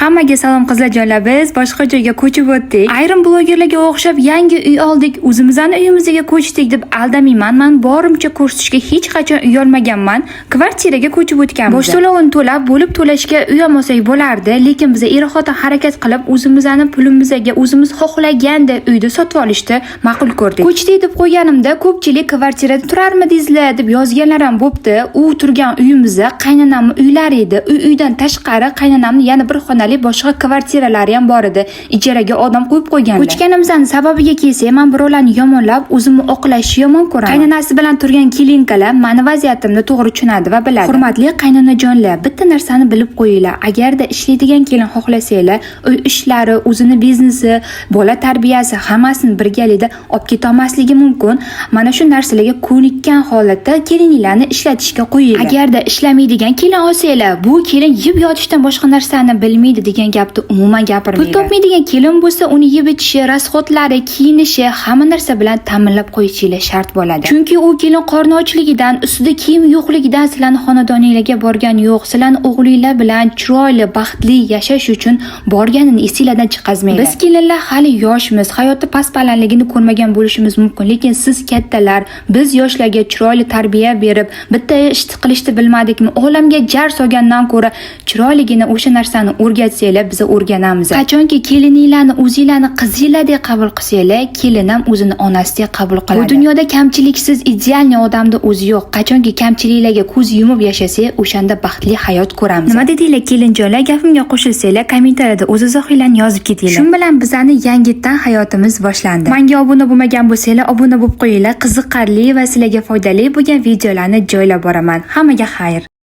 Hammaga salom qizlarjonlar, biz boshqa joyga ko'chib o'tdik. Ayrim blogerlarga o'xshab yangi uy oldik, o'zimizning uyimizga ko'chdik deb aldamayman. Men borimcha ko'rsatishga hech qachon uy olmaganman. Kvartiraga ko'chib o'tganmiz. Bosh to'lovini to'lab, bo'lib to'lashga uy olmasak bo'lardi, lekin biz er-xotin harakat qilib, o'zimizning pulimizga o'zimiz xohlaganda uyni sotib olishni ma'qul ko'rdik. Ko'chdik deb qo'yganimda ko'pchilik kvartirada turarmidingizlar deb yozganlar ham bo'pti. U turgan uyimizda qaynonamning uylari edi. Uydan tashqari qaynonamning yana bir xonali boshqa kvartiralari ham bor edi. Ijaraga odam qo'yib qo'yganlar. Ko'chganimizning sababiga kelsak, men birovlarni yomonlab, o'zimni oqlashni yomon ko'raman. Qaynonasi bilan turgan kelinkalar meni vaziyatimni to'g'ri tushunadi va biladi. Hurmatli qaynonajonlar, bitta narsani bilib qo'yinglar. Agarda ishlaydigan kelin xohlasanglar, uy ishlari, o'zini biznesi, bola tarbiyasi hammasini birgalikda olib keta olmasligi mumkin. Mana shu narsalarga ko'nikkan holatda kelinlarni ishlatishga qo'yinglar. Agarda ishlamaydigan kelin olsanglar, bu kelin yeb yotishdan boshqa narsani bilmaydi degan gapni umuman gapirmayman. Pul topmaydigan kelin bo'lsa, uni yeb ichishi, rasxodlari, kiyinishi hamma narsa bilan ta'minlab qo'yishingiz shart bo'ladi. Chunki u kelin qorni ochligidan, ustida kiyim yo'qligidan sizlarning xonadoningizga borgan yo'q. Sizlarning o'g'linglar bilan chiroyli, baxtli yashash uchun borganini esingizdan chiqazmanglar. Biz kelinlar hali yoshmiz, hayotda past-balandligini ko'rmagan bo'lishimiz mumkin, lekin siz kattalar, biz yoshlarga chiroyli tarbiya berib, bitta ish qilishni bilmadikmi, olamga jar solgandan ko'ra chiroyligina o'sha narsani o'rgatsanglar, biz o'rganamiz. Qachonki kelininglarni o'zinglarni qizinglardek qabul qilsanglar, kelin ham o'zini onasidek qabul qiladi. Bu dunyoda kamchiliksiz idealni odamda o'zi yo'q. Qachonki kamchiliklarga ko'z yumib yashasak, o'shanda baxtli hayot ko'ramiz. Nima dedinglar kelinjonlar? Gapimga qo'shilsanglar, kommentariyada o'z izohinglarni yozib ketinglar. Shu bilan bizning yangitdan hayotimiz boshlandi. Menga obuna bo'lmagan bo'lsanglar, obuna bo'lib qo'yinglar. Qiziqarli va sizlarga foydali bo'lgan videolarni joylab boraman. Hammaga xayr.